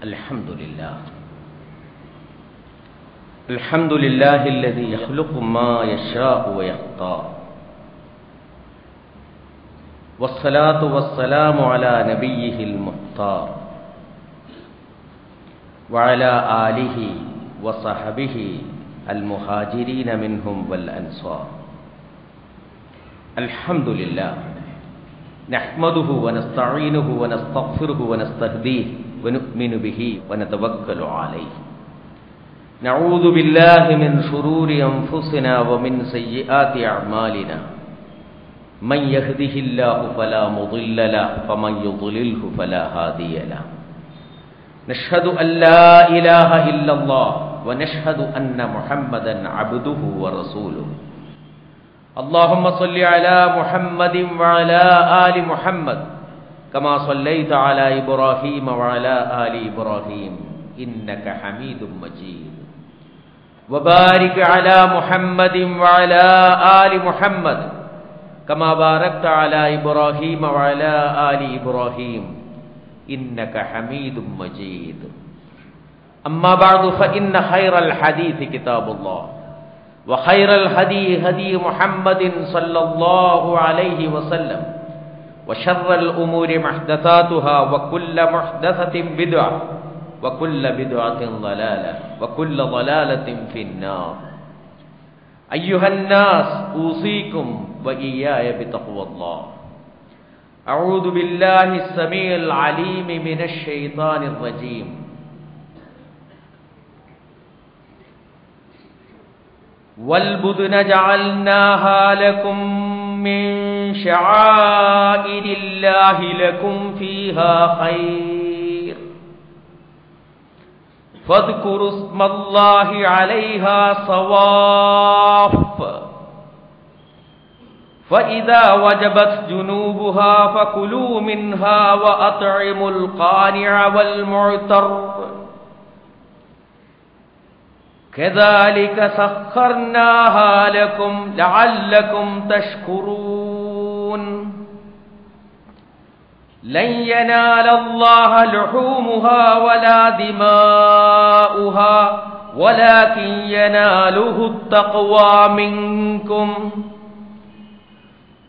الحمد لله الحمد لله الذي يخلق ما يشاء ويختار والصلاة والسلام على نبيه المختار وعلى آله وصحبه المهاجرين منهم والأنصار. الحمد لله نحمده ونستعينه ونستغفره ونستهديه ونؤمن به ونتوكل عليه. نعوذ بالله من شرور أنفسنا ومن سيئات أعمالنا. من يهده الله فلا مضل له ومن يضلله فلا هادي له. نشهد أن لا إله إلا الله ونشهد أن محمدا عبده ورسوله. اللهم صل على محمد وعلى آل محمد كما صليت على إبراهيم وعلى آل إبراهيم إنك حميد مجيد. وبارك على محمد وعلى آل محمد كما باركت على إبراهيم وعلى آل إبراهيم إنك حميد مجيد. أما بعد فإن خير الحديث كتاب الله وخير الهدي هدي محمد صلى الله عليه وسلم وشر الأمور محدثاتها وكل محدثة بدعة وكل بدعة ضلالة وكل ضلالة في النار. أيها الناس أوصيكم وإياي بتقوى الله. أعوذ بالله السميع العليم من الشيطان الرجيم. والبدن جعلناها لكم من شعائر الله لكم فيها خير فاذكروا اسم الله عليها صواف فإذا وجبت جنوبها فكلوا منها وأطعموا القانع والمعتر كذلك سخرناها لكم لعلكم تشكرون. لن ينال الله لحومها ولا دماؤها ولكن يناله التقوى منكم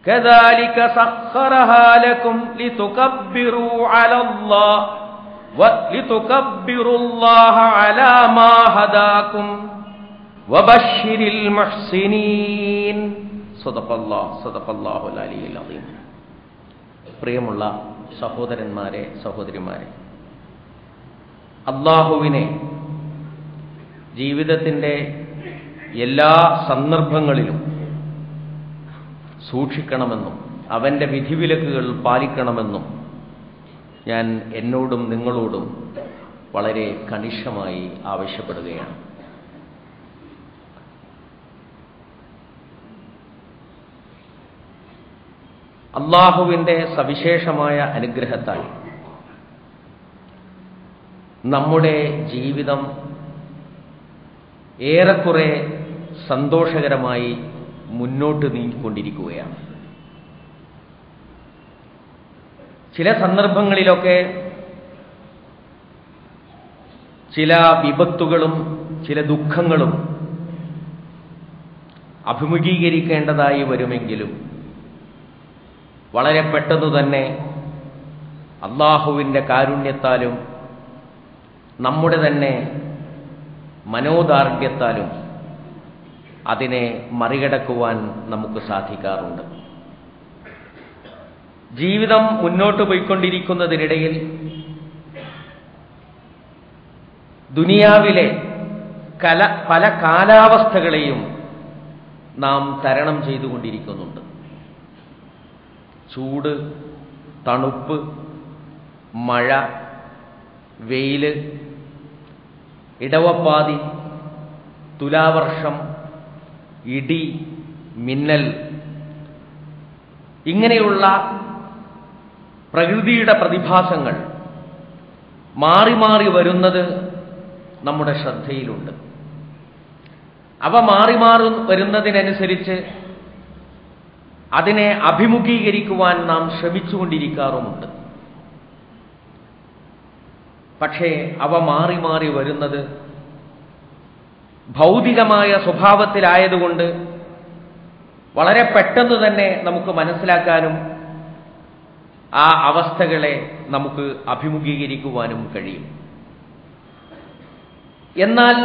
كذلك سخرها لكم لتكبروا على الله ولتكبروا الله على ما هداكم وبشر المحسنين. صدق الله العلي العظيم. പ്രിയമുള്ള സഹോദരന്മാരെ സഹോദരിമാരെ, അല്ലാഹുവിനെ ജീവിതത്തിൻ്റെ എല്ലാ സന്ദർഭങ്ങളിലും സൂക്ഷിക്കണമെന്നും അവൻ്റെ വിധിവിലക്കുകൾ പാലിക്കണമെന്നും ഞാൻ എന്നോടും നിങ്ങളോടും വളരെ കണിശമായി ആവശ്യപ്പെടുകയാണ്. അല്ലാഹുവിൻ്റെ സവിശേഷമായ അനുഗ്രഹത്താൽ നമ്മുടെ ജീവിതം ഏറെക്കുറെ സന്തോഷകരമായി മുന്നോട്ട് നീങ്ങിക്കൊണ്ടിരിക്കുകയാണ്. ചില സന്ദർഭങ്ങളിലൊക്കെ ചില വിപത്തുകളും ചില ദുഃഖങ്ങളും അഭിമുഖീകരിക്കേണ്ടതായി വരുമെങ്കിലും വളരെ പെട്ടെന്ന് തന്നെ അല്ലാഹുവിൻ്റെ കാരുണ്യത്താലും നമ്മുടെ തന്നെ മനോദാർഢ്യത്താലും അതിനെ മറികടക്കുവാൻ നമുക്ക് സാധിക്കാറുണ്ട്. ജീവിതം മുന്നോട്ട് പോയിക്കൊണ്ടിരിക്കുന്നതിനിടയിൽ ദുനിയാവിലെ പല കാലാവസ്ഥകളെയും നാം തരണം ചെയ്തുകൊണ്ടിരിക്കുന്നുണ്ട്. ചൂട്, തണുപ്പ്, മഴ, വെയില്, ഇടവപ്പാതി, തുലാവർഷം, ഇടി, മിന്നൽ, ഇങ്ങനെയുള്ള പ്രകൃതിയുടെ പ്രതിഭാസങ്ങൾ മാറി മാറി വരുന്നത് നമ്മുടെ ശ്രദ്ധയിലുണ്ട്. അവ മാറി മാറി വരുന്നതിനനുസരിച്ച് അതിനെ അഭിമുഖീകരിക്കുവാൻ നാം ശ്രമിച്ചുകൊണ്ടിരിക്കാറുമുണ്ട്. പക്ഷേ അവ മാറി മാറി വരുന്നത് ഭൗതികമായ സ്വഭാവത്തിലായതുകൊണ്ട് വളരെ പെട്ടെന്ന് തന്നെ നമുക്ക് മനസ്സിലാക്കാനും ആ അവസ്ഥകളെ നമുക്ക് അഭിമുഖീകരിക്കുവാനും കഴിയും. എന്നാൽ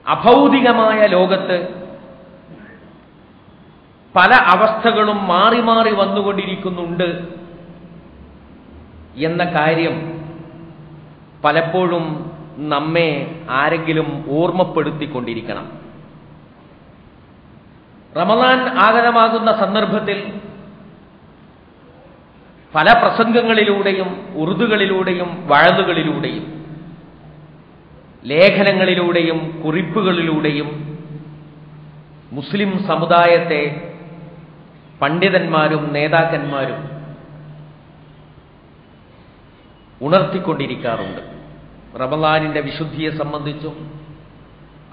അഭൗതികമായ ലോകത്ത് പല അവസ്ഥകളും മാറി മാറി വന്നുകൊണ്ടിരിക്കുന്നുണ്ട് എന്ന കാര്യം പലപ്പോഴും നമ്മെ ആരെങ്കിലും ഓർമ്മപ്പെടുത്തിക്കൊണ്ടിരിക്കണം. റമദാൻ ആഗതമാകുന്ന സന്ദർഭത്തിൽ പല പ്രസംഗങ്ങളിലൂടെയും ഉറുദുകളിലൂടെയും വഅളുകളിലൂടെയും ലേഖനങ്ങളിലൂടെയും കുറിപ്പുകളിലൂടെയും മുസ്ലിം സമുദായത്തെ പണ്ഡിതന്മാരും നേതാക്കന്മാരും ഉണർത്തിക്കൊണ്ടിരിക്കാറുണ്ട്. റമദാനിന്റെ വിശുദ്ധിയെ സംബന്ധിച്ചും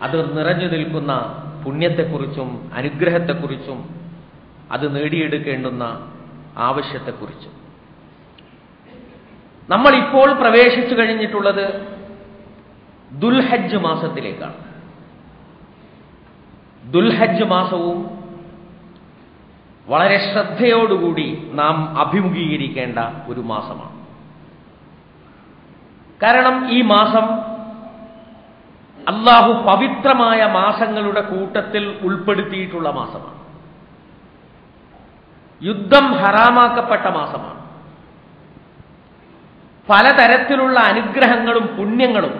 അത് നിറഞ്ഞു നിൽക്കുന്ന പുണ്യത്തെക്കുറിച്ചും അനുഗ്രഹത്തെക്കുറിച്ചും അത് നേടിയെടുക്കേണ്ടുന്ന ആവശ്യത്തെക്കുറിച്ചും. നമ്മൾ ഇപ്പോൾ പ്രവേശിച്ചു കഴിഞ്ഞിട്ടുള്ളത് ദുൽഹജ്ജ് മാസത്തിലേക്കാണ്. ദുൽഹജ്ജ് മാസവും വളരെ ശ്രദ്ധയോടുകൂടി നാം അഭിമുഖീകരിക്കേണ്ട ഒരു മാസമാണ്. കാരണം ഈ മാസം അല്ലാഹു പവിത്രമായ മാസങ്ങളുടെ കൂട്ടത്തിൽ ഉൾപ്പെടുത്തിയിട്ടുള്ള മാസമാണ്. യുദ്ധം ഹറാമാക്കപ്പെട്ട മാസമാണ്. പലതരത്തിലുള്ള അനുഗ്രഹങ്ങളും പുണ്യങ്ങളും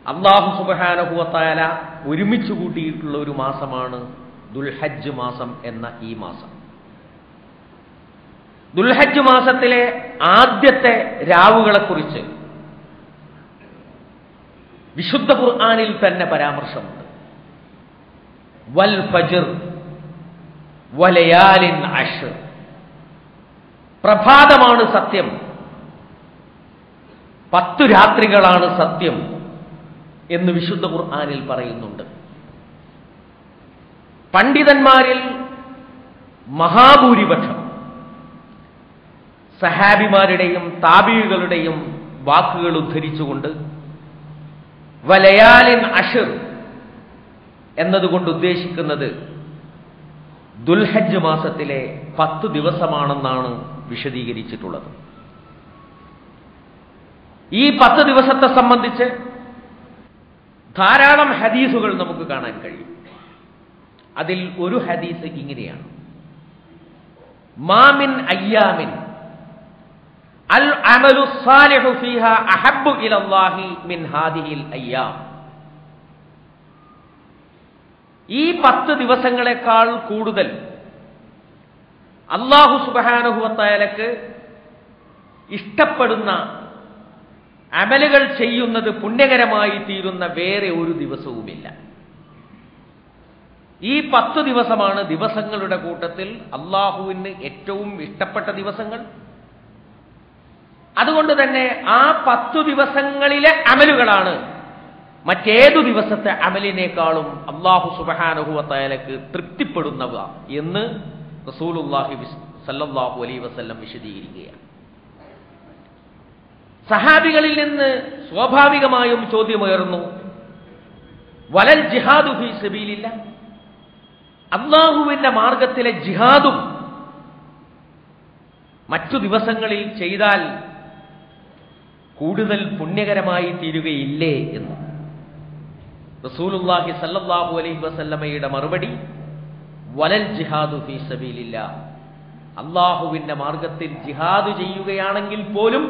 അല്ലാഹു സുബ്ഹാനഹു വ തആല ഒരുമിച്ച് കൂട്ടിയിട്ടുള്ള ഒരു മാസമാണ് ദുൽഹജ്ജ് മാസം എന്ന ഈ മാസം. ദുൽഹജ്ജ് മാസത്തിലെ ആദ്യത്തെ രാവുകളെക്കുറിച്ച് വിശുദ്ധ ഖുർആനിൽ തന്നെ പരാമർശമുണ്ട്. വൽ ഫജ്ർ വലയാലിൻ അശ്ർ, പ്രഭാതമാണ് സത്യം, 10 രാത്രികളാണ് സത്യം എന്ന് വിശുദ്ധ ഖുർആനിൽ പറയുന്നുണ്ട്. പണ്ഡിതന്മാരിൽ മഹാഭൂരിപക്ഷം സഹാബിമാരുടെയും താബിഈകളുടെയും വാക്കുകൾ ഉദ്ധരിച്ചുകൊണ്ട് വലയാലിൻ അശ്ർ എന്നതുകൊണ്ട് ഉദ്ദേശിക്കുന്നത് ദുൽഹജ്ജ് മാസത്തിലെ 10 ദിവസമാണെന്നാണ് വിശദീകരിച്ചിട്ടുള്ളത്. ഈ 10 ദിവസത്തെ സംബന്ധിച്ച് ധാരാളം ഹദീസുകൾ നമുക്ക് കാണാൻ കഴിയും. അതിൽ ഒരു ഹദീസ് ഇങ്ങനെയാണ്: മാമിൻ അയ്യാമിൻ അൽ അമലു സാലിഹു ഫീഹാ അഹബ്ബു ഇലല്ലാഹി മിൻ ഹാദിഹിൽ അയ്യാം. ഈ 10 ദിവസങ്ങളെക്കാൾ കൂടുതൽ അല്ലാഹു സുബ്ഹാനഹു വ തആലക്ക് ഇഷ്ടപ്പെടുന്ന അമലുകൾ ചെയ്യുന്നത് പുണ്യകരമായി തീരുന്ന വേറെ ഒരു ദിവസവുമില്ല. ഈ 10 ദിവസമാണ് ദിവസങ്ങളുടെ കൂട്ടത്തിൽ അല്ലാഹുവിന് ഏറ്റവും ഇഷ്ടപ്പെട്ട ദിവസങ്ങൾ. അതുകൊണ്ട് തന്നെ ആ 10 ദിവസങ്ങളിലെ അമലുകളാണ് മറ്റേതു ദിവസത്തെ അമലിനേക്കാളും അല്ലാഹു സുബ്ഹാനഹു വ തആലക്ക് തൃപ്തിപ്പെടുന്നവ എന്ന് റസൂലുള്ളാഹി സ്വല്ലല്ലാഹു അലൈഹി വസല്ലം വിശദീകരിക്കുകയാണ്. സഹാബികളിൽ നിന്ന് സ്വാഭാവികമായും ചോദ്യമുയർന്നു, വലൽ ജിഹാദു ഫീ സബീലില്ലാ, അല്ലാഹുവിന്റെ മാർഗത്തിലെ ജിഹാദും മറ്റു ദിവസങ്ങളിൽ ചെയ്താൽ കൂടുതൽ പുണ്യകരമായി തീരുകയില്ലേ എന്ന്. റസൂലുള്ളാഹി സ്വല്ലല്ലാഹു അലൈഹി വസല്ലമയുടെ മറുപടി വലൽ ജിഹാദു ഫീ സബീലില്ലാ, അല്ലാഹുവിന്റെ മാർഗത്തിൽ ജിഹാദ് ചെയ്യുകയാണെങ്കിൽ പോലും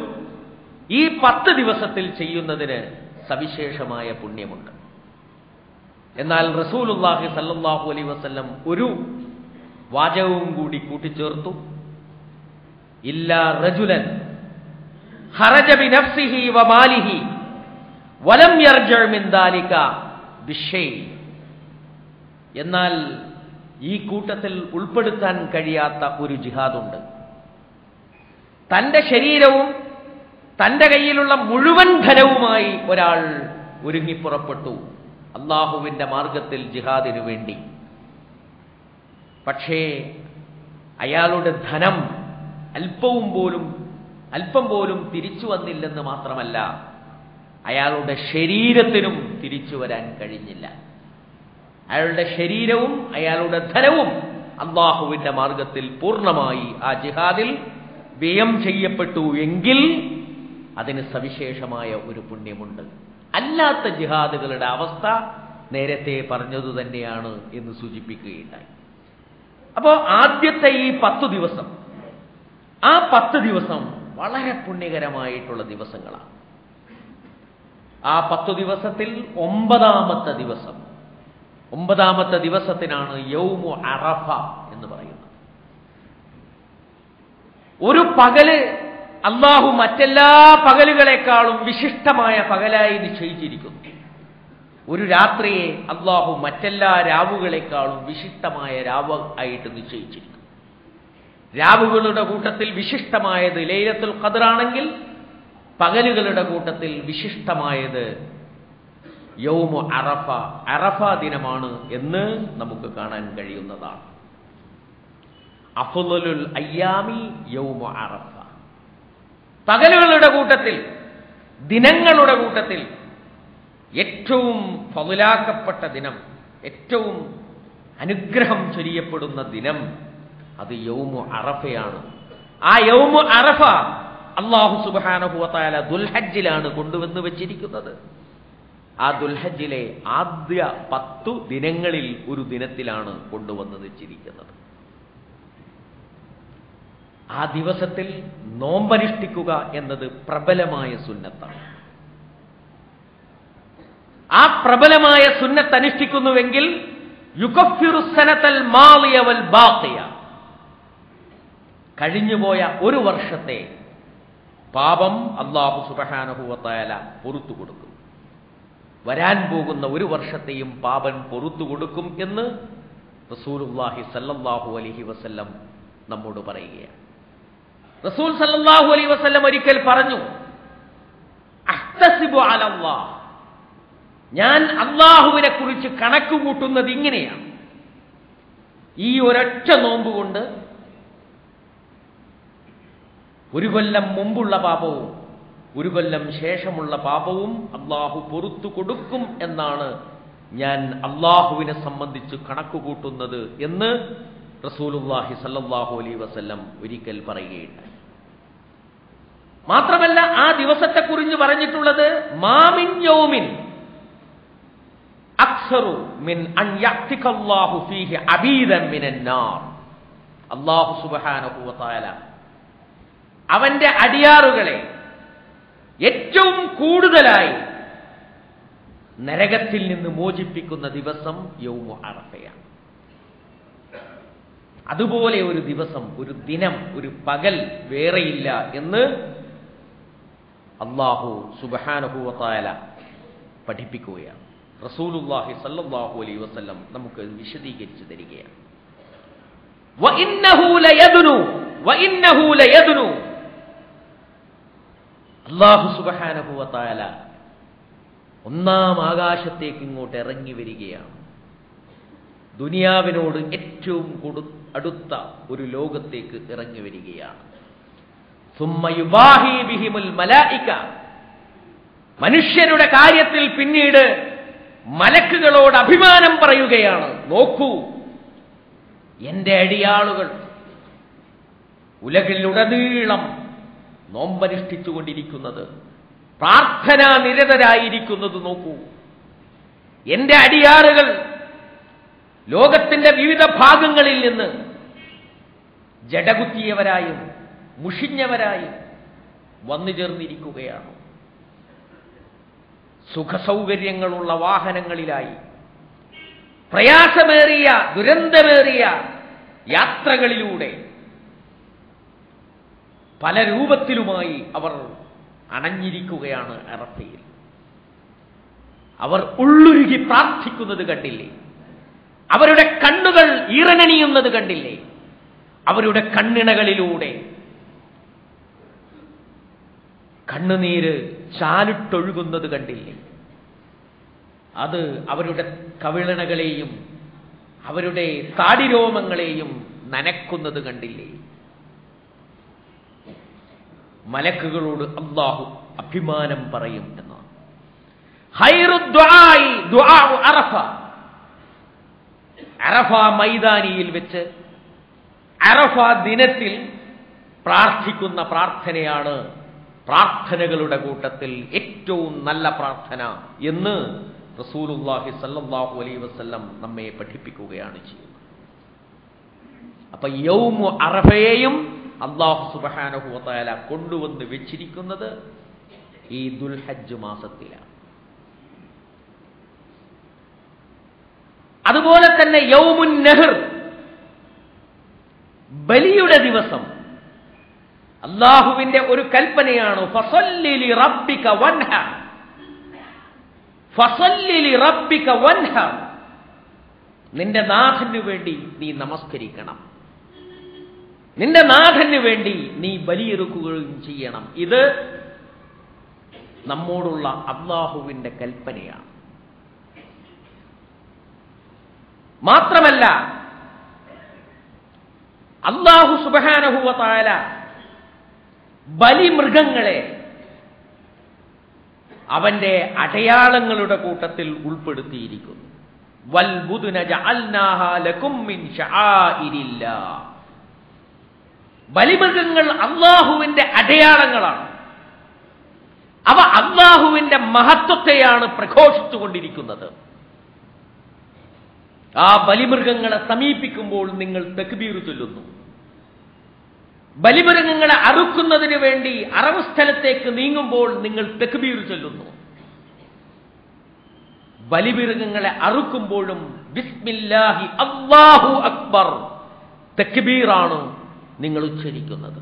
ഈ 10 ദിവസത്തിൽ ചെയ്യുന്നതിന് സവിശേഷമായ പുണ്യമുണ്ട്. എന്നാൽ റസൂലുള്ളാഹി സ്വല്ലല്ലാഹു അലൈഹി വസല്ലം ഒരു വാചകവും കൂടി കൂട്ടിച്ചേർത്തു: ഇല്ലാ റജുലൻ ഖറജ ബിനഫ്സിഹി വമാലിഹി വലം യർജഅ മിൻ ദാലിക ബിശൈ. എന്നാൽ ഈ കൂട്ടത്തിൽ ഉൾപ്പെടുത്താൻ കഴിയാത്ത ഒരു ജിഹാദുണ്ട്. തന്റെ ശരീരവും തന്റെ കയ്യിലുള്ള മുഴുവൻ ധനവുമായി ഒരാൾ ഒരുങ്ങിപ്പുറപ്പെട്ടു അല്ലാഹുവിന്റെ മാർഗത്തിൽ ജിഹാദിനു വേണ്ടി. പക്ഷേ അയാളുടെ ധനം അല്പവും പോലും അല്പം പോലും തിരിച്ചു വന്നില്ലെന്ന് മാത്രമല്ല, അയാളുടെ ശരീരത്തിനും തിരിച്ചു വരാൻ കഴിഞ്ഞില്ല. അയാളുടെ ശരീരവും അയാളുടെ ധനവും അള്ളാഹുവിന്റെ മാർഗത്തിൽ പൂർണ്ണമായി ആ ജിഹാദിൽ വ്യയം ചെയ്യപ്പെട്ടു എങ്കിൽ അതിന് സവിശേഷമായ ഒരു പുണ്യമുണ്ട്. അല്ലാത്ത ജിഹാദുകളുടെ അവസ്ഥ നേരത്തെ പറഞ്ഞതു തന്നെയാണ് എന്ന് സൂചിപ്പിക്കുകയുണ്ടായി. അപ്പോൾ ആദ്യത്തെ ഈ 10 ദിവസം, ആ 10 ദിവസം വളരെ പുണ്യകരമായിട്ടുള്ള ദിവസങ്ങളാണ്. ആ 10 ദിവസത്തിൽ 9ാമത്തെ ദിവസത്തിനാണ് യൗമു അറഫ എന്ന് പറയുന്നത്. ഒരു പകല് അള്ളാഹു മറ്റെല്ലാ പകലുകളെക്കാളും വിശിഷ്ടമായ പകലായി നിശ്ചയിച്ചിരിക്കുന്നു. ഒരു രാത്രിയെ അള്ളാഹു മറ്റെല്ലാ രാവുകളെക്കാളും വിശിഷ്ടമായ രാവ് ആയിട്ട് നിശ്ചയിച്ചിരിക്കുന്നു. രാവുകളുടെ കൂട്ടത്തിൽ വിശിഷ്ടമായത് ലൈലത്തുൽ ഖദ്റാണെങ്കിൽ പകലുകളുടെ കൂട്ടത്തിൽ വിശിഷ്ടമായത് യൗമു അറഫ, അറഫ ദിനമാണ് എന്ന് നമുക്ക് കാണാൻ കഴിയുന്നതാണ്. അഫ്ളലുൽ അയ്യാമി യൗമു അറഫ. പകലുകളുടെ കൂട്ടത്തിൽ, ദിനങ്ങളുടെ കൂട്ടത്തിൽ ഏറ്റവും ഫളലാക്കപ്പെട്ട ദിനം, ഏറ്റവും അനുഗ്രഹം ചൊരിയപ്പെടുന്ന ദിനം അത് യൗമു അറഫയാണ്. ആ യൗമു അറഫ അല്ലാഹു സുബ്ഹാനഹു വ തആല ദുൽഹജ്ജിലാണ് കൊണ്ടുവന്ന് വെച്ചിരിക്കുന്നത്. ആ ദുൽഹജ്ജിലെ ആദ്യ 10 ദിനങ്ങളിൽ ഒരു ദിനത്തിലാണ് കൊണ്ടുവന്ന് വെച്ചിരിക്കുന്നത്. ആ ദിവസത്തിൽ നോമ്പനുഷ്ഠിക്കുക എന്നത് പ്രബലമായ സുന്നത്താണ്. ആ പ്രബലമായ സുന്നത്ത് അനുഷ്ഠിക്കുന്നുവെങ്കിൽ യുകഫിറു സനതൽ മാളിയ വൽ ബാഖിയ, കഴിഞ്ഞുപോയ ഒരു വർഷത്തെ പാപം അല്ലാഹു സുബ്ഹാനഹു വ തആല പൊറുത്തു കൊടുക്കും. വരാൻ പോകുന്ന ഒരു വർഷത്തെയും പാപം പൊറുത്തു കൊടുക്കും എന്ന് റസൂലുള്ളാഹി സല്ലല്ലാഹു അലൈഹി വസല്ലം നമ്മോട് പറയുകയാണ്. റസൂൽ സല്ലല്ലാഹു അലൈഹി വസല്ലം ഒരിക്കൽ പറഞ്ഞു, അഹ്തസിബു അലല്ലാഹ്, ഞാൻ അള്ളാഹുവിനെ കുറിച്ച് കണക്ക് കൂട്ടുന്നത് ഇങ്ങനെയാണ്, ഈ ഒരൊറ്റ നോമ്പ് കൊണ്ട് ഒരു കൊല്ലം മുമ്പുള്ള പാപവും ഒരു കൊല്ലം ശേഷമുള്ള പാപവും അള്ളാഹു പൊറുത്തു കൊടുക്കും എന്നാണ് ഞാൻ അള്ളാഹുവിനെ സംബന്ധിച്ച് കണക്ക് കൂട്ടുന്നത് എന്ന് റസൂലുള്ളാഹി സല്ലല്ലാഹു അലൈഹി വസല്ലം ഒരിക്കൽ പറയുകയുണ്ടായി. മാത്രമല്ല ആ ദിവസത്തെക്കുറിച്ച് പറഞ്ഞിട്ടുള്ളത് മാമിൻ യൗമിൻ അക്സറു മിൻ അൻ യഅ്തികല്ലാഹു ഫീഹി അബീദൻ മിനൻ നാർ. അല്ലാഹു സുബ്ഹാനഹു വ തആല അവന്റെ അടിയാറുകളെ ഏറ്റവും കൂടുതലായി നരകത്തിൽ നിന്ന് മോചിപ്പിക്കുന്ന ദിവസം യൗമു അറഫയാണ്. അതുപോലെ ഒരു ദിവസം, ഒരു ദിനം, ഒരു പകൽ വേറെയില്ല എന്ന് അല്ലാഹു സുബ്ഹാനഹു വ തആല പഠിപ്പിക്കുകയാണ്. റസൂലുള്ളാഹി സല്ലല്ലാഹു അലൈഹി വസല്ലം നമുക്ക് വിശദീകരിച്ചു തരികയാണ്. വഇന്നഹു ലയദ്നു, അല്ലാഹു സുബ്ഹാനഹു വ തആല 1-ാം ആകാശത്തേക്ക് ഇങ്ങോട്ട് ഇറങ്ങി വരികയാണ്. ദുനിയാവിനോട് ഏറ്റവും അടുത്ത ഒരു ലോകത്തേക്ക് ഇറങ്ങി വരികയാണ്. സുമ്മ യുബാഹി ബിഹിമുൽ മലായിക, മനുഷ്യരുടെ കാര്യത്തിൽ പിന്നീട് മലക്കുകളോട് അഭിമാനം പറയുകയാണ്, നോക്കൂ എന്റെ അടിയാളുകൾ ഉലകിലുടനീളം നോമ്പനുഷ്ഠിച്ചുകൊണ്ടിരിക്കുന്നത്, പ്രാർത്ഥനാ നിരതരായിരിക്കുന്നത് നോക്കൂ. എന്റെ അടിയാറുകൾ ലോകത്തിന്റെ വിവിധ ഭാഗങ്ങളിൽ നിന്ന് ജടകുത്തിയവരായും മുഷിഞ്ഞവരായും വന്നു ചേർന്നിരിക്കുകയാണ്. സുഖസൗകര്യങ്ങളുള്ള വാഹനങ്ങളിലായി, പ്രയാസമേറിയ ദുരന്തമേറിയ യാത്രകളിലൂടെ പല രൂപത്തിലുമായി അവർ അണഞ്ഞിരിക്കുകയാണ് അറഫയിൽ. അവർ ഉള്ളുരുകി പ്രാർത്ഥിക്കുന്നത് കണ്ടില്ലേ? അവരുടെ കണ്ണുകൾ ഈറനണിയുന്നത് കണ്ടില്ലേ? അവരുടെ കണ്ണിണകളിലൂടെ കണ്ണുനീര് ചാലിട്ടൊഴുകുന്നത് കണ്ടില്ലേ? അത് അവരുടെ കവിളണകളെയും അവരുടെ താടിരോമങ്ങളെയും നനക്കുന്നത് കണ്ടില്ലേ? മലക്കുകളോട് അല്ലാഹു അഭിമാനം പറയും എന്നാണ്. ഖൈറു ദുആഇ ദുആഉ അറഫ. അറഫ മൈതാനിയിൽ വെച്ച് അറഫ ദിനത്തിൽ പ്രാർത്ഥിക്കുന്ന പ്രാർത്ഥനയാണ് പ്രാർത്ഥനകളുടെ കൂട്ടത്തിൽ ഏറ്റവും നല്ല പ്രാർത്ഥന എന്ന് റസൂലുള്ളാഹി സ്വല്ലല്ലാഹു അലൈഹി വസല്ലം നമ്മെ പഠിപ്പിക്കുകയാണ് ചെയ്യുന്നത്. അപ്പൊ യൗമു അറഫയെയും അല്ലാഹു സുബ്ഹാനഹു വ തആല കൊണ്ടുവന്ന് വെച്ചിരിക്കുന്നത് ഈ ദുൽഹജ്ജ് മാസത്തിലാണ്. അതുപോലെ തന്നെ യൗമുൻ നഹർ, ബലിയുടെ ദിവസം, അല്ലാഹുവിന്റെ ഒരു കൽപ്പനയാണ് ഫസല്ലി ലിറബ്ബിക വൻഹർ. ഫസല്ലി ലിറബ്ബിക വൻഹർ, നിന്റെ നാഥന് വേണ്ടി നീ നമസ്കരിക്കണം, നിന്റെ നാഥന് വേണ്ടി നീ ബലിയെറുക്കുകയും ചെയ്യണം. ഇത് നമ്മോടുള്ള അല്ലാഹുവിന്റെ കൽപ്പനയാണ്. മാത്രമല്ല അല്ലാഹു സുബ്ഹാനഹു വ തആല ബലിമൃഗങ്ങളെ അവന്റെ അടയാളങ്ങളുടെ കൂട്ടത്തിൽ ഉൾപ്പെടുത്തിയിരിക്കുന്നു. വൽ ബുദ്ന ജഅൽനാഹാ ലകും മിൻ ശആഇരില്ലാഹ്. ബലിമൃഗങ്ങൾ അല്ലാഹുവിന്റെ അടയാളങ്ങളാണ്. അവ അല്ലാഹുവിന്റെ മഹത്വത്തെയാണ് പ്രഘോഷിച്ചുകൊണ്ടിരിക്കുന്നത്. ആ ബലിമൃഗങ്ങളെ സമീപിക്കുമ്പോൾ നിങ്ങൾ തക്ബീർ ചൊല്ലുന്നു. ബലിമൃഗങ്ങളെ അറുക്കുന്നതിന് വേണ്ടി അറവ് സ്ഥലത്തേക്ക് നീങ്ങുമ്പോൾ നിങ്ങൾ തക്ബീർ ചൊല്ലുന്നു. ബലിമൃഗങ്ങളെ അറുക്കുമ്പോഴും ബിസ്മില്ലാഹി അല്ലാഹു അക്ബർ തക്ബീറാണ് നിങ്ങൾ ഉച്ചരിക്കുന്നത്.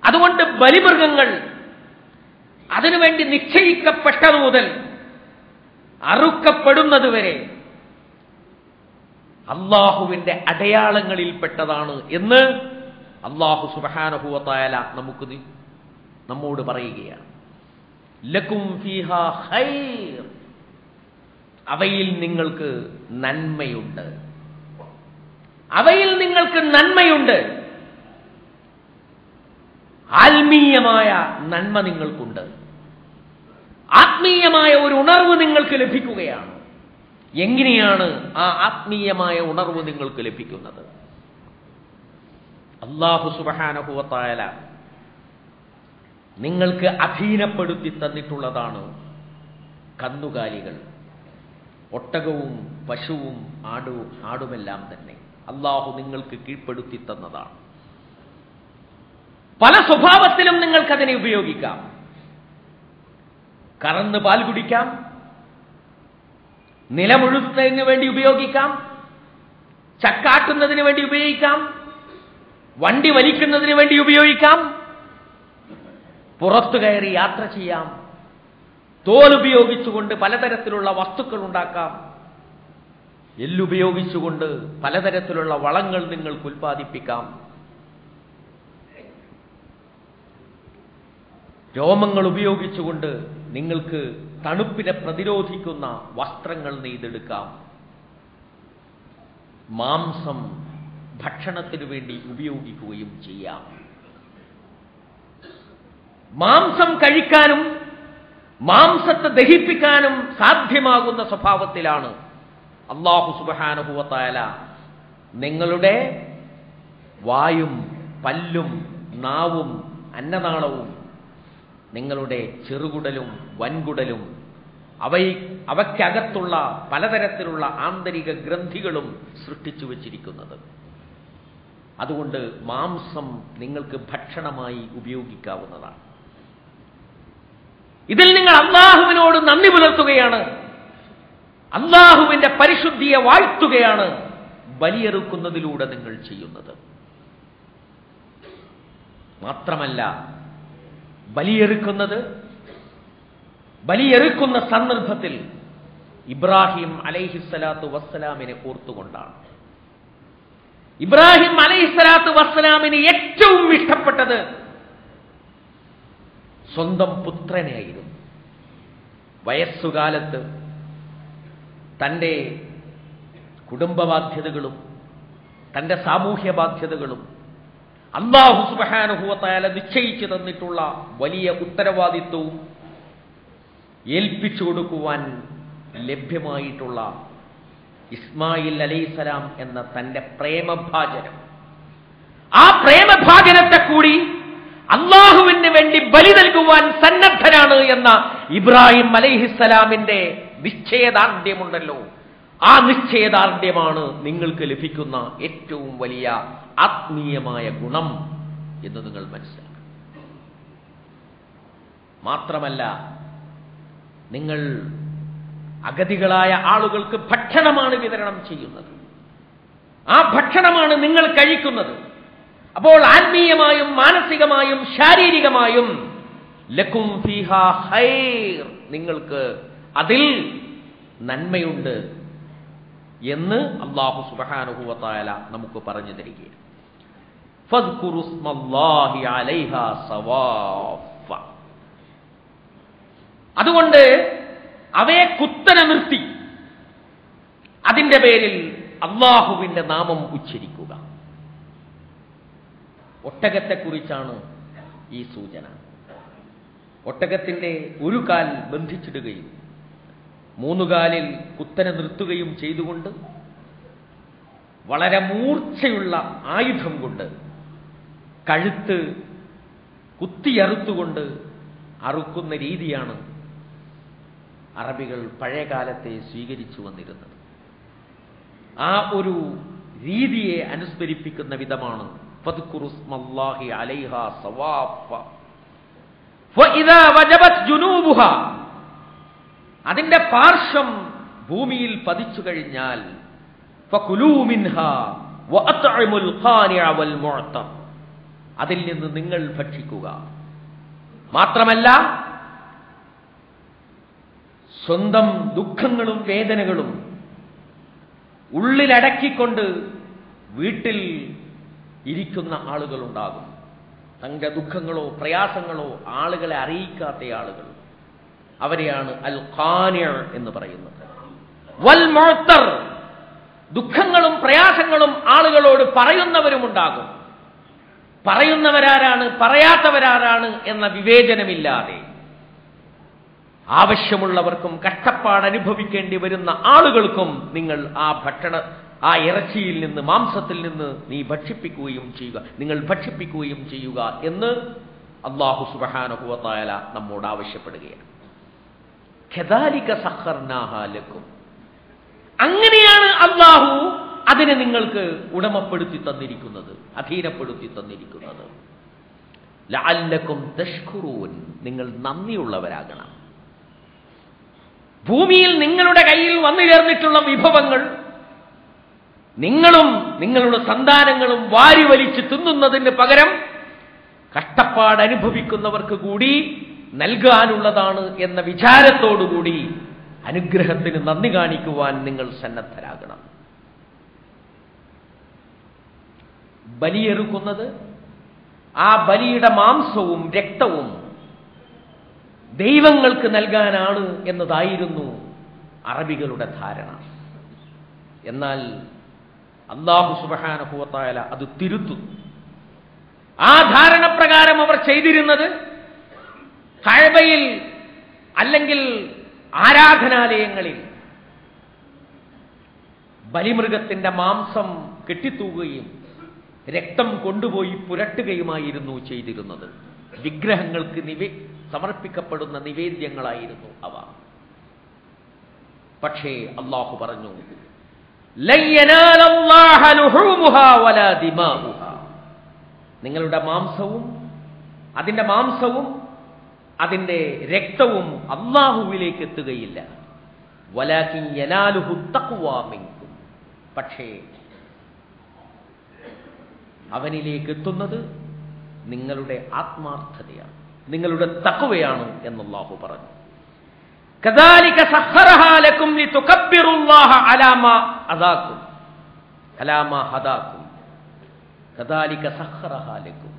അതുകൊണ്ട് ബലിമൃഗങ്ങൾ അതിനുവേണ്ടി നിശ്ചയിക്കപ്പെട്ടതു മുതൽ അറുക്കപ്പെടുന്നതുവരെ അല്ലാഹുവിന്റെ അടയാളങ്ങളിൽപ്പെട്ടതാണ് എന്ന് അല്ലാഹു സുബ്ഹാനഹു വ തആല നമ്മോട് പറയുകയാണ്. ലക്കും ഫീഹാ ഖൈർ, അവയിൽ നിങ്ങൾക്ക് നന്മയുണ്ട്, അവയിൽ നിങ്ങൾക്ക് നന്മയുണ്ട്. ആത്മീയമായ നന്മ നിങ്ങൾക്കുണ്ട്, ആത്മീയമായ ഒരു ഉണർവ് നിങ്ങൾക്ക് ലഭിക്കുകയാണ്. എങ്ങനെയാണ് ആ ആത്മീയമായ ഉണർവ് നിങ്ങൾക്ക് ലഭിക്കുന്നത്? അല്ലാഹു സുബ്ഹാനഹു വ തആല നിങ്ങൾക്ക് അധീനപ്പെടുത്തി തന്നിട്ടുള്ളതാണ് കന്നുകാലികൾ, ഒട്ടകവും പശുവും ആടുമെല്ലാം തന്നെ അല്ലാഹു നിങ്ങൾക്ക് കീഴ്പ്പെടുത്തി തന്നതാണ്. പല സ്വഭാവത്തിലും നിങ്ങൾക്കതിനെ ഉപയോഗിക്കാം. കറന്ന് പാൽ കുടിക്കാം, നിലമുഴുന്നതിന് വേണ്ടി ഉപയോഗിക്കാം, ചക്കാട്ടുന്നതിന് വേണ്ടി ഉപയോഗിക്കാം, വണ്ടി വലിക്കുന്നതിന് വേണ്ടി ഉപയോഗിക്കാം, പുറത്തു കയറി യാത്ര ചെയ്യാം, തോലുപയോഗിച്ചുകൊണ്ട് പലതരത്തിലുള്ള വസ്തുക്കൾ ഉണ്ടാക്കാം, എല്ലുപയോഗിച്ചുകൊണ്ട് പലതരത്തിലുള്ള വളങ്ങൾ നിങ്ങൾക്ക് ഉൽപ്പാദിപ്പിക്കാം, രോമങ്ങൾ ഉപയോഗിച്ചുകൊണ്ട് നിങ്ങൾക്ക് തണുപ്പിനെ പ്രതിരോധിക്കുന്ന വസ്ത്രങ്ങൾ നെയ്തെടുക്കാം, മാംസം ഭക്ഷണത്തിനു വേണ്ടി ഉപയോഗിക്കുകയും ചെയ്യാം. മാംസം കഴിക്കാനും മാംസത്തെ ദഹിപ്പിക്കാനും സാധ്യമാകുന്ന സ്വഭാവത്തിലാണ് അല്ലാഹു സുബ്ഹാനഹു വ തആല നിങ്ങളുടെ വായും പല്ലും നാവും അന്നനാളവും നിങ്ങളുടെ ചെറുകുടലും വൻകുടലും അവയ്ക്കകത്തുള്ള പലതരത്തിലുള്ള ആന്തരിക ഗ്രന്ഥികളും സൃഷ്ടിച്ചു വച്ചിരിക്കുന്നത്. അതുകൊണ്ട് മാംസം നിങ്ങൾക്ക് ഭക്ഷണമായി ഉപയോഗിക്കാവുന്നതാണ്. ഇതിൽ നിങ്ങൾ അല്ലാഹുവിനോട് നന്ദി പുലർത്തുകയാണ്, അല്ലാഹുവിന്റെ പരിശുദ്ധിയെ വാഴ്ത്തുകയാണ് ബലിയെറുക്കുന്നതിലൂടെ നിങ്ങൾ ചെയ്യുന്നത്. മാത്രമല്ല ബലിയെറുക്കുന്ന സന്ദർഭത്തിൽ ഇബ്രാഹിം അലൈഹിസ്സലാത്തു വസ്സലാമിനെ ഓർത്തുകൊണ്ടാണ്. ഇബ്രാഹിം അലൈഹിസ്സലാത്തു വസ്സലാമിന് ഏറ്റവും ഇഷ്ടപ്പെട്ടത് സ്വന്തം പുത്രനായിരുന്നു. വയസ്സുകാലത്ത് തൻ്റെ കുടുംബ ബാധ്യതകളും തൻ്റെ സാമൂഹ്യ ബാധ്യതകളും അല്ലാഹു സുബ്ഹാനഹു വ തആല നിശ്ചയിച്ചു തന്നിട്ടുള്ള വലിയ ഉത്തരവാദിത്വവും ഏൽപ്പിച്ചു കൊടുക്കുവാൻ ലഭ്യമായിട്ടുള്ള ഇസ്മായിൽ അലൈഹിസ്സലാം എന്ന തന്റെ പ്രേമഭാജനം, ആ പ്രേമഭാജനത്തെ കൂടി അള്ളാഹുവിന് വേണ്ടി ബലി നൽകുവാൻ സന്നദ്ധരാണ് എന്ന ഇബ്രാഹിം അലൈഹിസ്സലാമിന്റെ നിശ്ചയദാർഢ്യമുണ്ടല്ലോ, ആ നിശ്ചയദാർഢ്യമാണ് നിങ്ങൾക്ക് ലഭിക്കുന്ന ഏറ്റവും വലിയ ആത്മീയമായ ഗുണം എന്ന് നിങ്ങൾ മനസ്സിലാക്കണം. മാത്രമല്ല, നിങ്ങൾ അഗതികളായ ആളുകൾക്ക് ഭക്ഷണമാണ് വിതരണം ചെയ്യുന്നത്, ആ ഭക്ഷണമാണ് നിങ്ങൾ കഴിക്കുന്നത്. അപ്പോൾ ആത്മീയമായും മാനസികമായും ശാരീരികമായും ലക്കും ഫീഹാ ഖൈർ, നിങ്ങൾക്ക് അതിൽ നന്മയുണ്ട് എന്ന് അല്ലാഹു സുബ്ഹാനഹു വ തആല നമുക്ക് പറഞ്ഞു തരികയാണ്. ഫദ്കുറുസ്മല്ലാഹി അലൈഹാ സവാഫ. അതുകൊണ്ട് അവയെ കുത്തനെ നിർത്തി അതിന്റെ പേരിൽ അള്ളാഹുവിന്റെ നാമം ഉച്ചരിക്കുക. ഒട്ടകത്തെക്കുറിച്ചാണ് ഈ സൂചന. ഒട്ടകത്തിന്റെ ഒരു കാൽ ബന്ധിച്ചിടുകയും 3 കാലിൽ കുത്തനെ നിർത്തുകയും ചെയ്തുകൊണ്ട് വളരെ മൂർച്ചയുള്ള ആയുധം കൊണ്ട് കഴുത്ത് കുത്തിയറുത്തുകൊണ്ട് അറുക്കുന്ന രീതിയാണ് അറബികൾ പഴയകാലത്തെ സ്വീകരിച്ചു വന്നിരുന്നത്. ആ ഒരു രീതിയെ അനുസ്മരിപ്പിക്കുന്ന വിധമാണ് ഫദ്കുറുസ്മല്ലാഹി അലൈഹാ സവാഫ ഫഇദാ വജബത് ജുനൂബുഹാ, അതിന്റെ പാർശ്വം ഭൂമിയിൽ പതിച്ചു കഴിഞ്ഞാൽ ഫകുലൂ മിൻഹാ വഅത്ഇമുൽ ഖാനിഅ വൽ മുഅ്തർ, അതിൽ നിന്ന് നിങ്ങൾ ഭക്ഷിക്കുക. മാത്രമല്ല, സ്വന്തം ദുഃഖങ്ങളും വേദനകളും ഉള്ളിലടക്കിക്കൊണ്ട് വീട്ടിൽ ഇരിക്കുന്ന ആളുകളുണ്ടാകും. തങ്ങളുടെ ദുഃഖങ്ങളോ പ്രയാസങ്ങളോ ആളുകളെ അറിയിക്കാത്ത ആളുകൾ, അവരെയാണ് അൽ ഖാനിഅ എന്ന് പറയുന്നത്. വൽ മുഅ്തർ, ദുഃഖങ്ങളും പ്രയാസങ്ങളും ആളുകളോട് പറയുന്നവരുമുണ്ടാകും. പറയുന്നവരാരാണ് പറയാത്തവരാരാണ് എന്ന വിവേചനമില്ലാതെ ആവശ്യമുള്ളവർക്കും കഷ്ടപ്പാട് അനുഭവിക്കേണ്ടി വരുന്ന ആളുകൾക്കും നിങ്ങൾ ആ ഇറച്ചിയിൽ നിന്ന് മാംസത്തിൽ നിന്ന് നിങ്ങൾ ഭക്ഷിപ്പിക്കുകയും ചെയ്യുക എന്ന് അല്ലാഹു സുബ്ഹാനഹു വ തആല നമ്മോട് ആവശ്യപ്പെടുകയാണ്. കദാലിക സഖർനാഹാ ലക്കും, അങ്ങനെയാണ് അല്ലാഹു അതിനെ നിങ്ങൾക്ക് ഉടമപ്പെടുത്തി തന്നിരിക്കുന്നത്, അധീനപ്പെടുത്തി തന്നിരിക്കുന്നത്. ലഅല്ലക്കും തഷ്കുറൂൻ, നിങ്ങൾ നന്ദിയുള്ളവരാകണം. ഭൂമിയിൽ നിങ്ങളുടെ കയ്യിൽ വന്നു ചേർന്നിട്ടുള്ള വിഭവങ്ങൾ നിങ്ങളും നിങ്ങളുടെ സന്താനങ്ങളും വാരി വലിച്ച് തിന്നുന്നതിന് പകരം കഷ്ടപ്പാട് അനുഭവിക്കുന്നവർക്ക് കൂടി നൽകാനുള്ളതാണ് എന്ന വിചാരത്തോടുകൂടി അനുഗ്രഹത്തിന് നന്ദി കാണിക്കുവാൻ നിങ്ങൾ സന്നദ്ധരാകണം. ബലിയെറുക്കുന്നത്, ആ ബലിയുടെ മാംസവും രക്തവും ദൈവങ്ങൾക്ക് നൽകാനാണ് എന്നതായിരുന്നു അറബികളുടെ ധാരണ. എന്നാൽ അല്ലാഹു സുബ്ഹാനഹു വ തആല അത് തിരുത്തുന്നു. ആ ധാരണ പ്രകാരം അവർ ചെയ്തിരുന്നത് കഅബയിൽ അല്ലെങ്കിൽ ആരാധനാലയങ്ങളിൽ ബലിമൃഗത്തിന്റെ മാംസം കെട്ടിത്തൂകുകയും രക്തം കൊണ്ടുപോയി പുരട്ടുകയുമായിരുന്നു ചെയ്തിരുന്നത്. വിഗ്രഹങ്ങൾക്ക് സമർപ്പിക്കപ്പെടുന്ന നിവേദ്യങ്ങളായിരുന്നു അവ. പക്ഷേ അല്ലാഹു പറഞ്ഞു, ലൻ യനാലല്ലാഹ ലുഹൂമുഹാ വലാ ദിമാഉഹാ, നിങ്ങളുടെ മാംസവും അതിന്റെ രക്തവും അല്ലാഹുവിലേക്ക് എത്തുകയില്ല. വലാകിൻ യനാലുഹു തഖ്വാ മിൻകും, പക്ഷേ അവനിലേക്ക് എത്തുന്നത് നിങ്ങളുടെ ആത്മാർത്ഥതയാണ്, നിങ്ങളുടെ തഖ്വയാണ് എന്ന് അല്ലാഹു പറഞ്ഞു. കദാലിക സഖറഹാ ലക്കും ലിതുകബ്ബിറുല്ലാഹ അലാ മാ ഹദാകും. കദാലിക സഖറഹാ ലക്കും,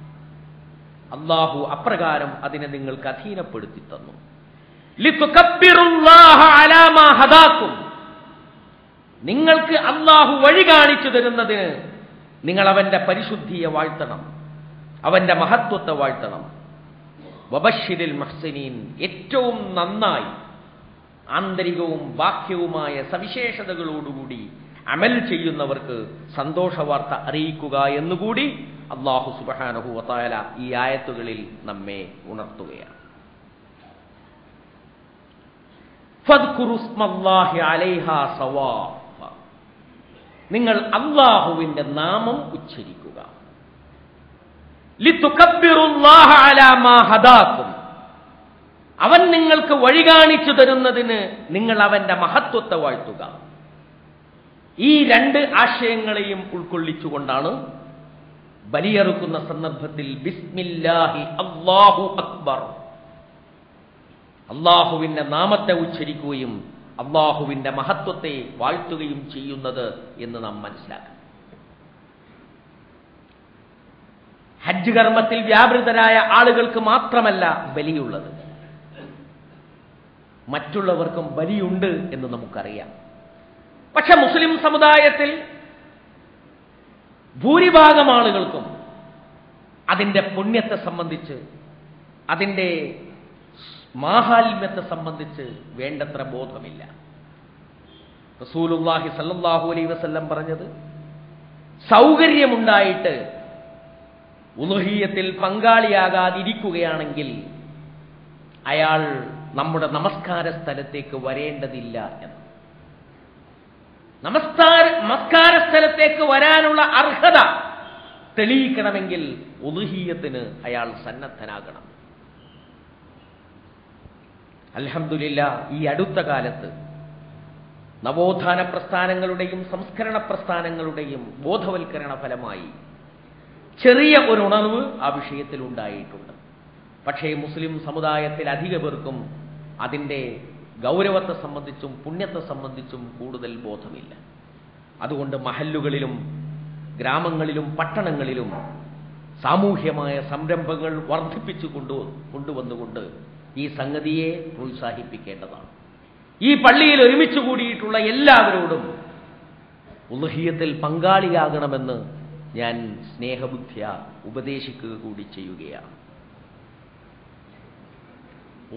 അല്ലാഹു അപ്രകാരം അതിനെ നിങ്ങൾക്ക് അധീനപ്പെടുത്തി തന്നു. ലിതുകബ്ബിറുല്ലാഹ അലാ മാ ഹദാകും, നിങ്ങൾക്ക് അല്ലാഹു വഴി കാണിച്ചു തരുന്നതിന് നിങ്ങൾ അവന്റെ പരിശുദ്ധിയെ വാഴ്ത്തണം. അവന്റെ മഹത്വത്തെ വാഴ്ത്തണം. വബശ്ശിരിൽ മുഹ്സിനീൻ, ഏറ്റവും നന്നായി ആന്തരികവും ബാഹ്യവുമായ സവിശേഷതകളോടുകൂടി അമൽ ചെയ്യുന്നവർക്ക് സന്തോഷവാർത്ത അറിയിക്കുക എന്നുകൂടി അല്ലാഹു സുബ്ഹാനഹു വ തആല ഈ ആയത്തുകളിൽ നമ്മെ ഉണർത്തുകയാണ്. ഫദ്കുറു സ്മല്ലാഹി അലൈഹാ സവാഫ, നിങ്ങൾ അല്ലാഹുവിന്റെ നാമം ഉച്ചരിക്കുക. ലിതുകബ്ബിറുല്ലാഹ അലാ മാ ഹദാകും, അവൻ നിങ്ങൾക്ക് വഴി കാണിച്ചു തരുന്നതിന് നിങ്ങൾ അവന്റെ മഹത്വത്തെ വാഴ്ത്തുക. ഈ രണ്ട് ആശയങ്ങളെയും ഉൾക്കൊള്ളിച്ചുകൊണ്ടാണ് ബലിയറുക്കുന്ന സന്ദർഭത്തിൽ ബിസ്മില്ലാഹി അല്ലാഹു അക്ബർ, അല്ലാഹുവിന്റെ നാമത്തെ ഉച്ചരിക്കുകയും അല്ലാഹുവിന്റെ മഹത്വത്തെ വാഴ്ത്തുകയും ചെയ്യുന്നത് എന്ന് നാം മനസ്സിലാക്കണം. ഹജ്ജ് കർമ്മത്തിൽ വ്യാപൃതരായ ആളുകൾക്ക് മാത്രമല്ല ബലിയുള്ളത്, മറ്റുള്ളവർക്കും ബലിയുണ്ട് എന്ന് നമുക്കറിയാം. പക്ഷെ മുസ്ലിം സമുദായത്തിൽ ഭൂരിഭാഗം ആളുകൾക്കും അതിന്റെ പുണ്യത്തെ സംബന്ധിച്ച്, അതിന്റെ മാഹാത്മ്യത്തെ സംബന്ധിച്ച് വേണ്ടത്ര ബോധമില്ല. റസൂലുള്ളാഹി സ്വല്ലല്ലാഹു അലൈഹി വസല്ലം പറഞ്ഞത്, സൗകര്യമുണ്ടായിട്ട് ഉളുഹിയ്യത്തിൽ പങ്കാളിയാകാതിരിക്കുകയാണെങ്കിൽ അയാൾ നമ്മുടെ നമസ്കാര സ്ഥലത്തേക്ക് വരേണ്ടതില്ല എന്ന്. നമസ്കാര സ്ഥലത്തേക്ക് വരാനുള്ള അർഹത തെളിയിക്കണമെങ്കിൽ ഉളുഹിയ്യത്തിന് അയാൾ സന്നദ്ധനാകണം. അൽഹംദുലില്ലാഹ്, ഈ അടുത്ത കാലത്ത് നവോത്ഥാന പ്രസ്ഥാനങ്ങളുടെയും സംസ്കരണ പ്രസ്ഥാനങ്ങളുടെയും ബോധവൽക്കരണ ഫലമായി ചെറിയ ഒരു ഉണർവ് ആ വിഷയത്തിൽ ഉണ്ടായിട്ടുണ്ട്. പക്ഷേ മുസ്ലിം സമുദായത്തിൽ അധിക പേർക്കും അതിൻ്റെ ഗൗരവത്തെ സംബന്ധിച്ചും പുണ്യത്തെ സംബന്ധിച്ചും കൂടുതൽ ബോധമില്ല. അതുകൊണ്ട് മഹല്ലുകളിലും ഗ്രാമങ്ങളിലും പട്ടണങ്ങളിലും സാമൂഹ്യമായ സംരംഭങ്ങൾ വർദ്ധിപ്പിച്ചു കൊണ്ടുവന്നുകൊണ്ട് ഈ സംഗതിയെ പ്രോത്സാഹിപ്പിക്കേണ്ടതാണ്. ഈ പള്ളിയിൽ ഒരുമിച്ച് കൂടിയിട്ടുള്ള എല്ലാവരോടും ഉളുഹിയ്യത്തിൽ പങ്കാളിയാകണമെന്ന് ഞാൻ സ്നേഹബുദ്ധ്യ ഉപദേശിക്കുക കൂടി ചെയ്യുകയാണ്.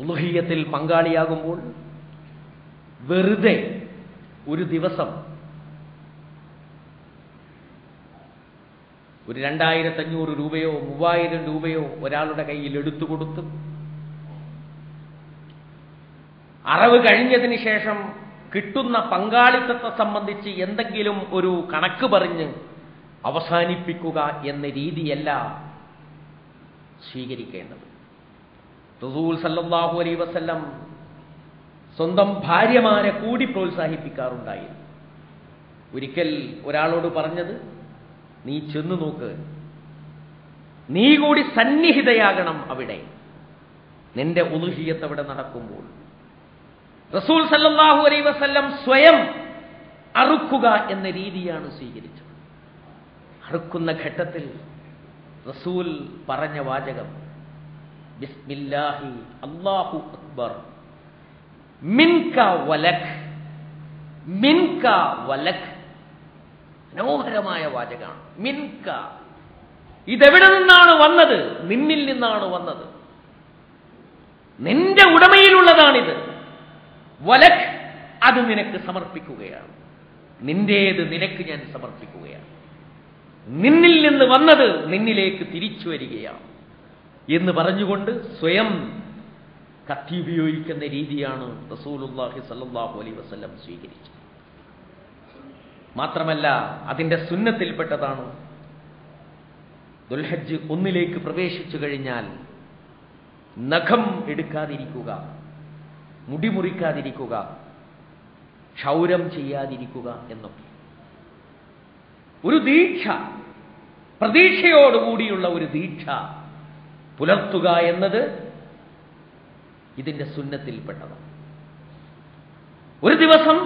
ഉളുഹിയ്യത്തിൽ പങ്കാളിയാകുമ്പോൾ വെറുതെ ഒരു ദിവസം ഒരു 2500 രൂപയോ 3000 രൂപയോ ഒരാളുടെ കയ്യിൽ എടുത്തു കൊടുത്ത് അറവ് കഴിഞ്ഞതിന് ശേഷം കിട്ടുന്ന പങ്കാളിത്തത്തെ സംബന്ധിച്ച് എന്തെങ്കിലും ഒരു കണക്ക് പറഞ്ഞ് അവസാനിപ്പിക്കുക എന്ന രീതിയല്ല സ്വീകരിക്കേണ്ടത്. റസൂൽ സല്ലല്ലാഹു അലൈഹി വസല്ലം സ്വന്തം ഭാര്യമാരെ കൂടി പ്രോത്സാഹിപ്പിക്കാറുണ്ടായിരുന്നു. ഒരിക്കൽ ഒരാളോട് പറഞ്ഞത്, നീ ചെന്നു നോക്ക്, നീ കൂടി സന്നിഹിതയാകണം അവിടെ, നിന്റെ ഉളുഹിയ്യത്ത് അവിടെ നടക്കുമ്പോൾ. റസൂൽ സല്ലല്ലാഹു അലൈഹി വസല്ലം സ്വയം അറുക്കുക എന്ന രീതിയാണ് സ്വീകരിച്ചത്. അറുക്കുന്ന ഘട്ടത്തിൽ റസൂൽ പറഞ്ഞ വാചകം, ബിസ്മില്ലാഹി അല്ലാഹു അക്ബർ മിൻക വലക്, മിൻക വലക്. മനോഹരമായ വാചകമാണ്. മിൻക, ഇതെവിടെ നിന്നാണ് വന്നത്? നിന്നിൽ നിന്നാണ് വന്നത്, നിന്റെ ഉടമയിലുള്ളതാണിത്. വലക്, അത് നിനക്ക് സമർപ്പിക്കുകയാണ്, നിന്റേത് നിനക്ക് ഞാൻ സമർപ്പിക്കുകയാണ്. നിന്നിൽ നിന്ന് വന്നത് നിന്നിലേക്ക് തിരിച്ചു വരികയാണ് എന്ന് പറഞ്ഞുകൊണ്ട് സ്വയം കത്തി ഉപയോഗിക്കുന്ന രീതിയാണ് റസൂലുള്ളാഹി സ്വല്ലല്ലാഹു അലൈഹി വസല്ലം സ്വീകരിച്ചത്. മാത്രമല്ല അതിന്റെ സുന്നത്തിൽപ്പെട്ടതാണ് ദുൽഹജ്ജ് 1 പ്രവേശിച്ചു കഴിഞ്ഞാൽ നഖം എടുക്കാതിരിക്കുക, മുടി മുറിക്കാതിരിക്കുക, ക്ഷൗരം ചെയ്യാതിരിക്കുക എന്നൊക്കെ. ഒരു ദീക്ഷ, പ്രതീക്ഷയോടുകൂടിയുള്ള ഒരു ദീക്ഷ പുലർത്തുക എന്നത് ഇതിന്റെ സുന്നത്തിൽപ്പെട്ടതാണ്. ഒരു ദിവസം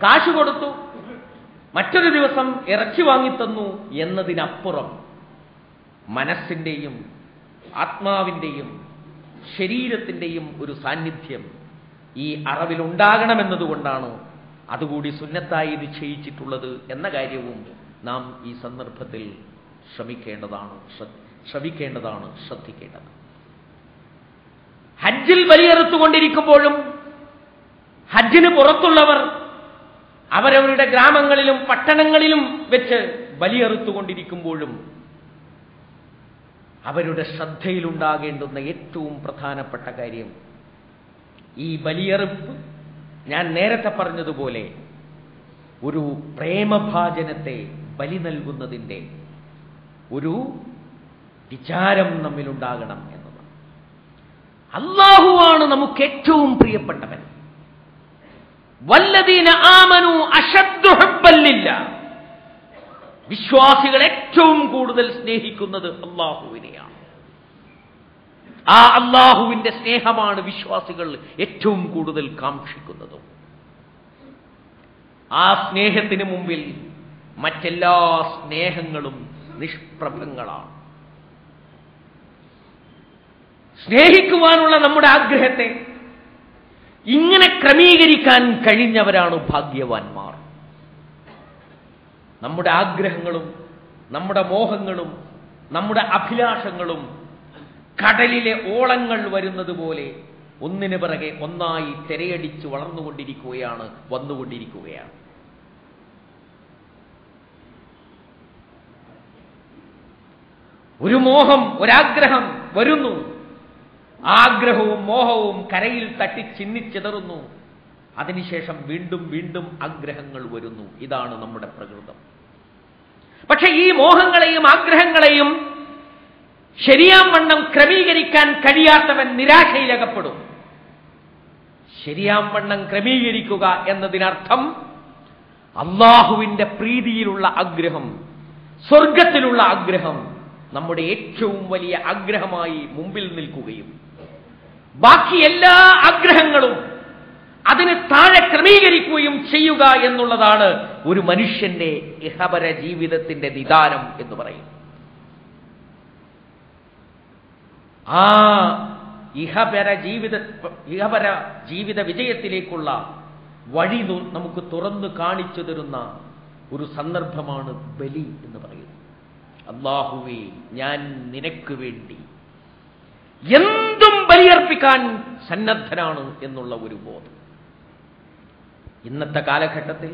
കാശ് കൊടുത്തു, മറ്റൊരു ദിവസം ഇറച്ചി വാങ്ങിത്തന്നു എന്നതിനപ്പുറം മനസ്സിന്റെയും ആത്മാവിന്റെയും ശരീരത്തിന്റെയും ഒരു സാന്നിധ്യം ഈ അറവിലുണ്ടാകണമെന്നതുകൊണ്ടാണ് അതുകൂടി സുന്നത്തായി നിശ്ചയിച്ചിട്ടുള്ളത് എന്ന കാര്യവും നാം ഈ സന്ദർഭത്തിൽ ശ്രമിക്കേണ്ടതാണ്, ശ്രവിക്കേണ്ടതാണ്, ശ്രദ്ധിക്കേണ്ടതാണ്. ഹജ്ജിൽ ബലിയറുത്തുകൊണ്ടിരിക്കുമ്പോഴും ഹജ്ജിന് പുറത്തുള്ളവർ അവരവരുടെ ഗ്രാമങ്ങളിലും പട്ടണങ്ങളിലും വെച്ച് ബലിയറുത്തുകൊണ്ടിരിക്കുമ്പോഴും അവരുടെ ശ്രദ്ധയിലുണ്ടാകേണ്ടുന്ന ഏറ്റവും പ്രധാനപ്പെട്ട കാര്യം ഈ ബലിയറുപ്പ് ഞാൻ നേരത്തെ പറഞ്ഞതുപോലെ ഒരു പ്രേമഭാജനത്തെ ബലി നൽകുന്നതിൻ്റെ ഒരു വിചാരം നമ്മിലുണ്ടാകണം എന്നതാണ്. അല്ലാഹുവാണ് നമുക്ക് ഏറ്റവും പ്രിയപ്പെട്ടവൻ. വല്ലദീന ആമനു അശദ്ദു ഹുബ്ബൻ ലില്ലാഹ്. വിശ്വാസികൾ ഏറ്റവും കൂടുതൽ സ്നേഹിക്കുന്നത് അല്ലാഹുവിനെയാണ്. ആ അല്ലാഹുവിന്റെ സ്നേഹമാണ് വിശ്വാസികൾ ഏറ്റവും കൂടുതൽ കാക്ഷിക്കുന്നതും. ആ സ്നേഹത്തിന് മുമ്പിൽ മറ്റെല്ലാ സ്നേഹങ്ങളും നിഷ്പ്രഭങ്ങളാണ്. സ്നേഹിക്കുവാനുള്ള നമ്മുടെ ആഗ്രഹത്തെ ഇങ്ങനെ ക്രമീകരിക്കാൻ കഴിഞ്ഞവരാണ് ഭാഗ്യവാന്മാർ. നമ്മുടെ ആഗ്രഹങ്ങളും നമ്മുടെ മോഹങ്ങളും നമ്മുടെ അഭിലാഷങ്ങളും കടലിലെ ഓളങ്ങൾ വരുന്നത് പോലെ ഒന്നിനു പിറകെ ഒന്നായി തിരയടിച്ച് വളർന്നുകൊണ്ടിരിക്കുകയാണ്, വന്നുകൊണ്ടിരിക്കുകയാണ്. ഒരു മോഹം, ഒരാഗ്രഹം വരുന്നു, ആഗ്രഹവും മോഹവും കരയിൽ തട്ടി ചിന്നിച്ചിതറുന്നു. അതിനുശേഷം വീണ്ടും വീണ്ടും ആഗ്രഹങ്ങൾ വരുന്നു. ഇതാണ് നമ്മുടെ പ്രകൃതം. പക്ഷെ ഈ മോഹങ്ങളെയും ആഗ്രഹങ്ങളെയും ശരിയാം വണ്ണം ക്രമീകരിക്കാൻ കഴിയാത്തവൻ നിരാശയിലകപ്പെടും. ശരിയാം വണ്ണം ക്രമീകരിക്കുക എന്നതിനർത്ഥം അല്ലാഹുവിന്റെ പ്രീതിയിലുള്ള ആഗ്രഹം, സ്വർഗത്തിലുള്ള ആഗ്രഹം നമ്മുടെ ഏറ്റവും വലിയ ആഗ്രഹമായി മുമ്പിൽ നിൽക്കുകയും ബാക്കി എല്ലാ ആഗ്രഹങ്ങളും അതിന് താഴെ ക്രമീകരിക്കുകയും ചെയ്യുക എന്നുള്ളതാണ് ഒരു മനുഷ്യന്റെ ഇഹപര ജീവിതത്തിന്റെ നിദാനം എന്ന് പറയും. ആ ഇഹപര ജീവിത വിജയത്തിലേക്കുള്ള വഴി നമുക്ക് തുറന്നു കാണിച്ചു തരുന്ന ഒരു സന്ദർഭമാണ് ബലി എന്ന് പറയുന്നത്. അല്ലാഹുവേ, ഞാൻ നിനക്ക് വേണ്ടി എന്തും ബലിയർപ്പിക്കാൻ സന്നദ്ധനാണ് എന്നുള്ള ഒരു ബോധം ഇന്നത്തെ കാലഘട്ടത്തിൽ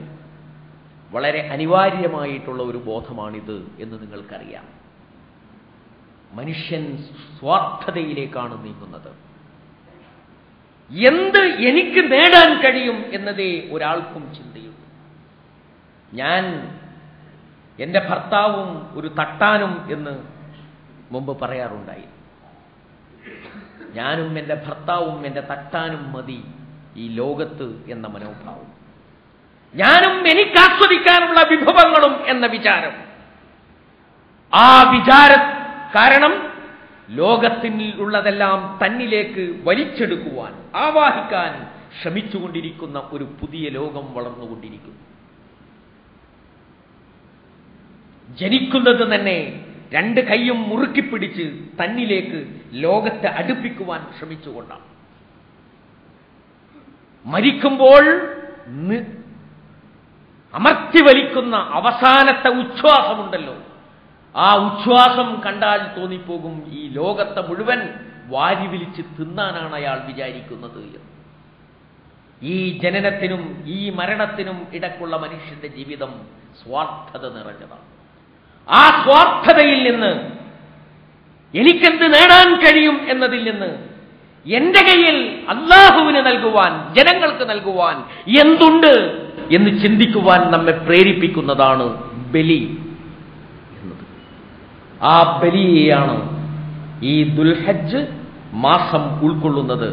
വളരെ അനിവാര്യമായിട്ടുള്ള ഒരു ബോധമാണിത് എന്ന് നിങ്ങൾക്കറിയാം. മനുഷ്യൻ സ്വാർത്ഥതയിലേക്കാണ് നീങ്ങുന്നത്. എന്ത് എനിക്ക് നേടാൻ കഴിയും എന്നതേ ഒരാൾക്കും ചിന്തയുള്ളൂ. ഞാൻ എൻ്റെ ഭർത്താവും ഒരു തട്ടാനും എന്ന് മുമ്പ് പറയാറുണ്ടായി. ഞാനും എൻ്റെ ഭർത്താവും എൻ്റെ തട്ടാനും മതി ഈ ലോകത്ത് എന്ന മനോഭാവം, ഞാനും എനിക്ക് ആസ്വദിക്കാനുള്ള വിഭവങ്ങളും എന്ന വിചാരം, ആ വിചാര കാരണം ലോകത്തിനുള്ളതെല്ലാം തന്നിലേക്ക് വലിച്ചെടുക്കുവാൻ, ആവാഹിക്കാൻ ശ്രമിച്ചുകൊണ്ടിരിക്കുന്ന ഒരു പുതിയ ലോകം വളർന്നുകൊണ്ടിരിക്കുന്നു. ജനിക്കുന്നത് തന്നെ രണ്ട് കൈയും മുറുക്കിപ്പിടിച്ച് തന്നിലേക്ക് ലോകത്തെ അടുപ്പിക്കുവാൻ ശ്രമിച്ചുകൊണ്ടാണ്. മരിക്കുമ്പോൾ അമർത്തി വലിക്കുന്ന അവസാനത്തെ ഉച്ഛ്വാസമുണ്ടല്ലോ, ആ ഉച്ഛ്വാസം കണ്ടാൽ തോന്നിപ്പോകും ഈ ലോകത്തെ മുഴുവൻ വാരി വിളിച്ച് തിന്നാനാണ് അയാൾ വിചാരിക്കുന്നത് എന്ന്. ഈ ജനനത്തിനും ഈ മരണത്തിനും ഇടക്കുള്ള മനുഷ്യന്റെ ജീവിതം സ്വാർത്ഥത നിറഞ്ഞതാണ്. ആ സ്വാർത്ഥതയിൽ നിന്ന് എനിക്കെന്ത് നേടാൻ കഴിയും എന്നതിൽ നിന്ന് എന്റെ കയ്യിൽ അല്ലാഹുവിന് നൽകുവാൻ, ജനങ്ങൾക്ക് നൽകുവാൻ എന്തുണ്ട് എന്ന് ചിന്തിക്കുവാൻ നമ്മെ പ്രേരിപ്പിക്കുന്നതാണ് ബലി എന്നത്. ആ ബലിയെയാണ് ഈ ദുൽഹജ്ജ് മാസം ഉൾക്കൊള്ളുന്നത്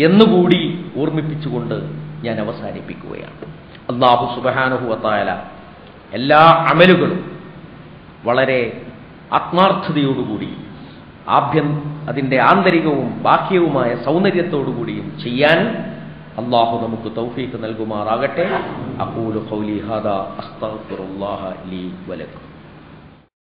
എന്നുകൂടി ഓർമ്മിപ്പിച്ചുകൊണ്ട് ഞാൻ അവസാനിപ്പിക്കുകയാണ്. അല്ലാഹു സുബ്ഹാനഹു വ തആല എല്ലാ അമലുകളും വളരെ ആത്മാർത്ഥതയോടുകൂടി അതിൻ്റെ ആന്തരികവും ബാഹ്യവുമായ സൗന്ദര്യത്തോടുകൂടിയും ചെയ്യാൻ അല്ലാഹു നമുക്ക് തൗഫീഖ് നൽകുമാറാകട്ടെ. അഖൂലു ഖൗലി ഹാദാ അസ്തഗ്ഫിറുല്ലാഹ ലീ വലക്കും.